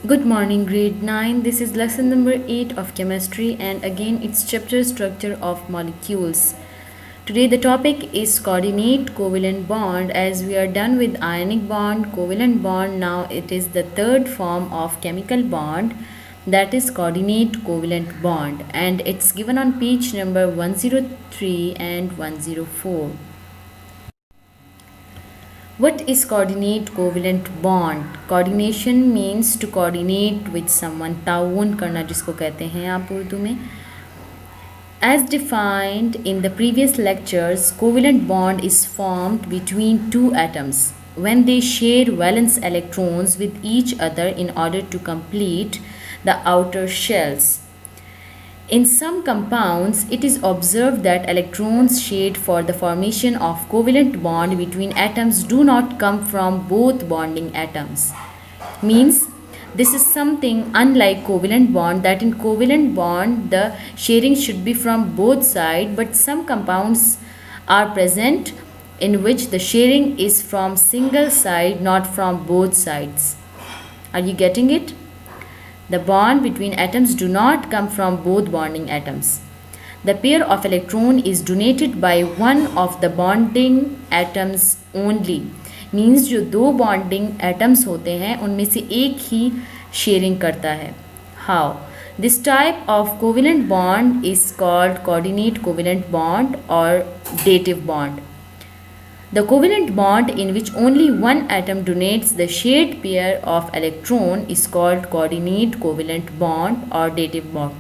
Good morning, grade 9. This is lesson number 8 of chemistry, and again it's chapter structure of molecules. Today the topic is coordinate covalent bond. As we are done with ionic bond, covalent bond, now it is the third form of chemical bond, that is coordinate covalent bond, and it's given on page number 103 and 104. What is coordinate covalent bond? Coordination means to coordinate with someone. ताउन करना जिसको कहते हैं आप उर्दू में. As defined in the previous lectures, covalent bond is formed between two atoms when they share valence electrons with each other in order to complete the outer shells. In some compounds, it is observed that electrons shared for the formation of covalent bond between atoms do not come from both bonding atoms. Means this is something unlike covalent bond, that in covalent bond the sharing should be from both sides, but some compounds are present in which the sharing is from single side, not from both sides. Are you getting it? The bond between atoms do not come from both bonding atoms. The pair of electron is donated by one of the bonding atoms only. Means जो दो bonding atoms होते हैं उनमें से एक ही sharing करता है. How? This type of covalent bond is called coordinate covalent bond or dative bond. The covalent bond in which only one atom donates the shared pair of electron is called coordinate covalent bond or dative bond.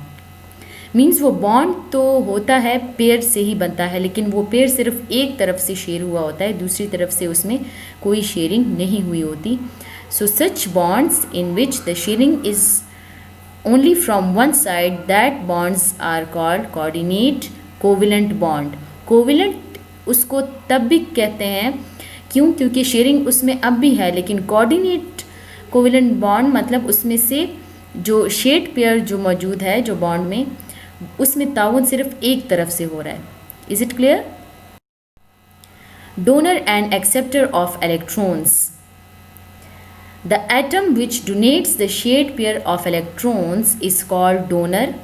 Means वो bond तो होता है pair से ही बनता है, लेकिन वो pair सिर्फ एक तरफ से शेयर हुआ होता है, दूसरी तरफ से उसमें कोई शेयरिंग नहीं हुई होती. So such bonds in which the sharing is only from one side, that bonds are called coordinate covalent bond. Covalent उसको तब भी कहते हैं क्योंकि शेयरिंग उसमें अब भी है, लेकिन कोऑर्डिनेट कोवेलेंट बॉन्ड मतलब उसमें से जो शेड पेयर जो मौजूद है जो बॉन्ड में, उसमें ताउन सिर्फ एक तरफ से हो रहा है. Is it clear? Donor and acceptor of electrons. The atom which donates the shared pair of electrons is called donor.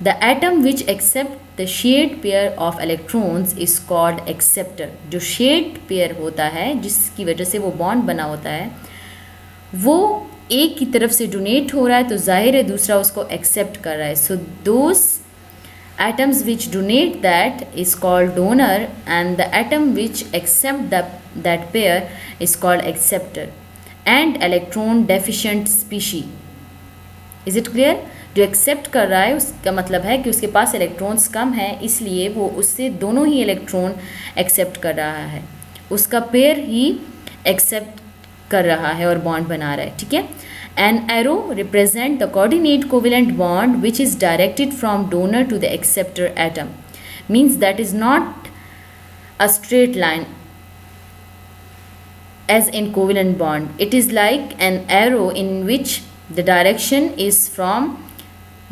The atom which accepts the shared pair of electrons is called acceptor. जो shared pair होता है जिसकी वजह से वो bond बना होता है, वो एक की तरफ से donate हो रहा है तो जाहिर है दूसरा उसको accept कर रहा है. So those atoms which donate that is called donor and the atom which accept that pair is called acceptor and electron deficient species. Is it clear? जो एक्सेप्ट कर रहा है उसका मतलब है कि उसके पास इलेक्ट्रॉन्स कम है, इसलिए वो उससे दोनों ही इलेक्ट्रॉन एक्सेप्ट कर रहा है, उसका पेयर ही एक्सेप्ट कर रहा है और बॉन्ड बना रहा है. ठीक है. An arrow represent the coordinate covalent bond which is directed from donor to the acceptor atom. Means that is not a straight line as in covalent bond. It is like an arrow in which the direction is from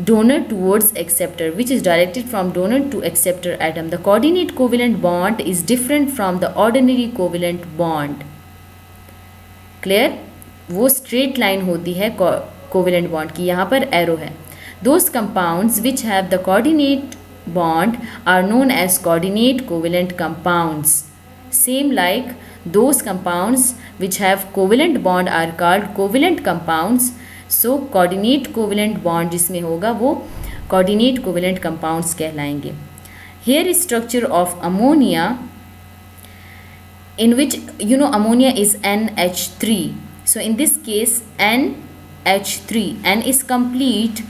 donor towards acceptor, which is directed from donor to acceptor atom. The coordinate covalent bond is different from the ordinary covalent bond. Clear? वो straight line होती है covalent bond की, यहाँ पर arrow है. Those compounds which have the coordinate bond are known as coordinate covalent compounds. Same like those compounds which have covalent bond are called covalent compounds. So coordinate covalent bond जिसमें होगा वो coordinate covalent compounds कहलाएंगे. Here is structure of ammonia in which ammonia is NH3. So in this case NH3, N is complete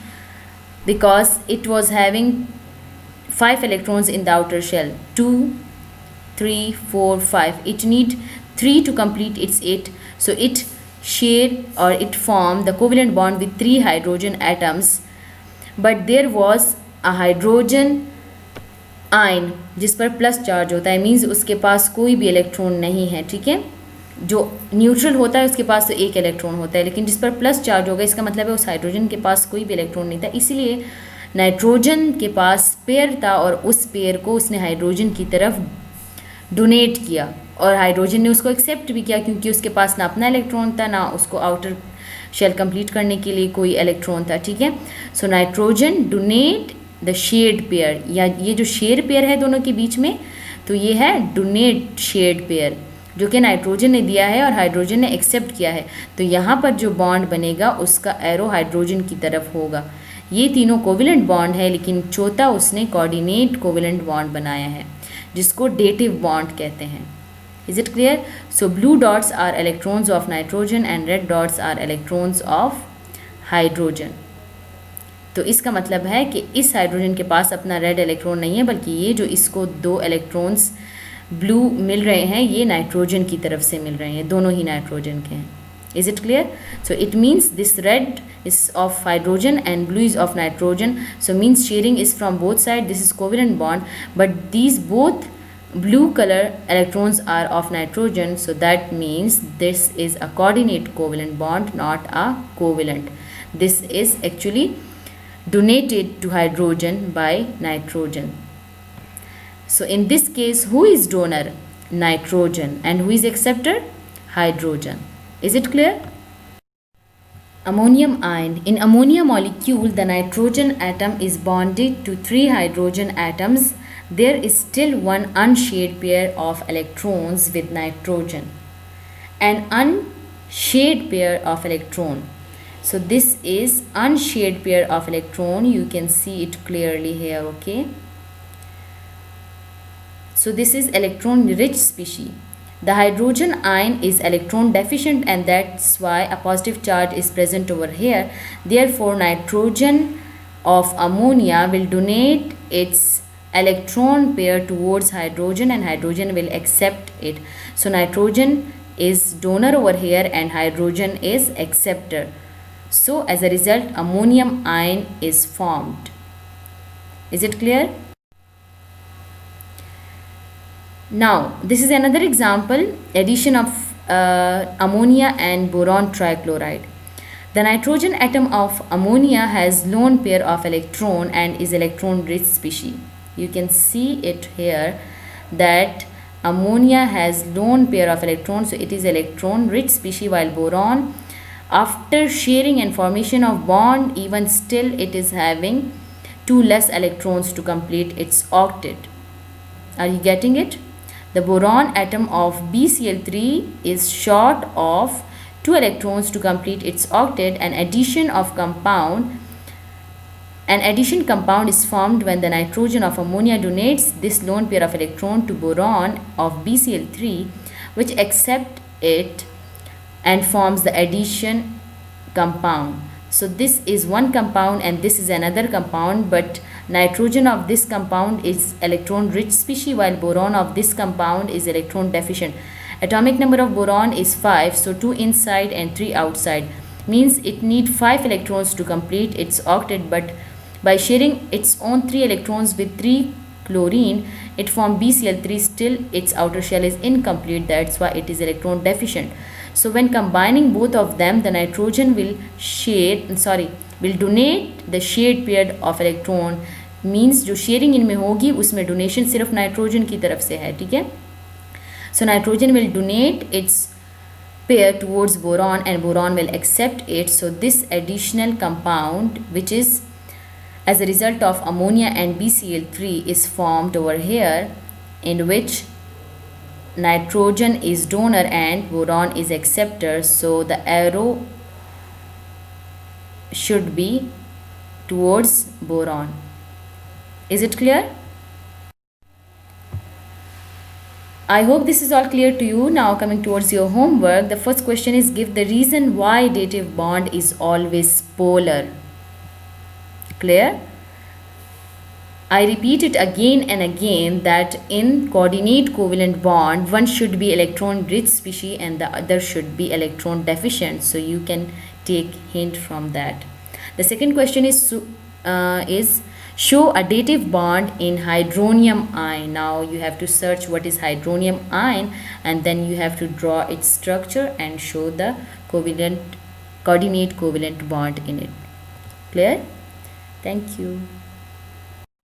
because it was having 5 electrons in the outer shell. 2, 3, 4, 5. It need 3 to complete its 8. So it share or it form the covalent bond with 3 hydrogen atoms. But there was a hydrogen ion जिस पर plus charge होता है. Means उसके पास कोई भी electron नहीं है. ठीक है. जो न्यूट्रल होता है उसके पास तो एक इलेक्ट्रॉन होता है, लेकिन जिस पर प्लस चार्ज होगा इसका मतलब है उस हाइड्रोजन के पास कोई भी इलेक्ट्रॉन नहीं था. इसीलिए नाइट्रोजन के पास पेयर था और उस पेयर को उसने हाइड्रोजन की तरफ डोनेट किया. और हाइड्रोजन ने उसको एक्सेप्ट भी किया क्योंकि उसके पास ना अपना इलेक्ट्रॉन था ना उसको आउटर शेल कंप्लीट करने के लिए कोई इलेक्ट्रॉन था, ठीक है। So nitrogen donate the shared pair, या ये जो शेड पेयर है दोनों के बीच में, तो ये है डोनेट शेड पेयर जो कि नाइट्रोजन ने दिया है और हाइड्रोजन ने एक्सेप्ट किया है। तो यहाँ पर जो बॉन्ड बनेगा उसका एरो हाइड्रोजन की तरफ होगा। ये तीनों कोवेलेंट बॉन्ड है, लेकिन चौथा उसने कोऑर्डिनेट कोवेलेंट बॉन्ड बनाया है जिसको डेटिव बॉन्ड कहते हैं। Is it clear? So blue dots are electrons of nitrogen and red dots are electrons of hydrogen. तो इसका मतलब है कि इस हाइड्रोजन के पास अपना रेड इलेक्ट्रॉन नहीं है, बल्कि ये जो इसको 2 इलेक्ट्रॉन्स ब्लू मिल रहे हैं ये नाइट्रोजन की तरफ से मिल रहे हैं, दोनों ही नाइट्रोजन के हैं। Is it clear? So it means this red is of hydrogen and blue is of nitrogen. So means sharing is from both sides. This is covalent bond, but these both blue color electrons are of nitrogen, so that means this is a coordinate covalent bond, not a covalent. This is actually donated to hydrogen by nitrogen. So in this case, who is donor? Nitrogen. And who is acceptor? Hydrogen. Is it clear? Ammonium ion. In ammonia molecule, the nitrogen atom is bonded to 3 hydrogen atoms. There is still one unshared pair of electrons with nitrogen, an unshared pair of electron. So this is unshared pair of electron. You can see it clearly here, okay. So this is electron rich species. The hydrogen ion is electron deficient and that's why a positive charge is present over here. Therefore nitrogen of ammonia will donate its electron pair towards hydrogen and hydrogen will accept it. So nitrogen is donor over here and hydrogen is acceptor. So as a result ammonium ion is formed. Is it clear? Now this is another example, addition of ammonia and boron trichloride. The nitrogen atom of ammonia has lone pair of electron and is electron rich species. You can see it here that ammonia has lone pair of electrons, so it is electron rich species, while boron after sharing and formation of bond even still it is having 2 less electrons to complete its octet. Are you getting it? The boron atom of BCl3 is short of 2 electrons to complete its octet. An addition compound is formed when the nitrogen of ammonia donates this lone pair of electron to boron of BCl3, which accept it and forms the addition compound. So this is one compound and this is another compound, but nitrogen of this compound is electron rich species while boron of this compound is electron deficient. Atomic number of boron is 5, so 2 inside and 3 outside, means it need 5 electrons to complete its octet, but by sharing its own 3 electrons with 3 chlorine, it forms BCl3, still its outer shell is incomplete, that's why it is electron deficient. So when combining both of them, the nitrogen will donate the shared pair of electron, means जो sharing इनमें होगी उसमें donation सिर्फ nitrogen की तरफ से है, ठीक है. So nitrogen will donate its pair towards boron and boron will accept it. So this additional compound, which is as a result of ammonia and BCl3, is formed over here, in which nitrogen is donor and boron is acceptor. So the arrow should be towards boron. Is it clear? I hope this is all clear to you. Now coming towards your homework, the first question is, give the reason why dative bond is always polar. Clear? I repeat it again and again that in coordinate covalent bond, one should be electron rich species and the other should be electron deficient. So you can take hint from that. The second question is show a dative bond in hydronium ion. Now you have to search what is hydronium ion and then you have to draw its structure and show the coordinate covalent bond in it. Clear? Thank you.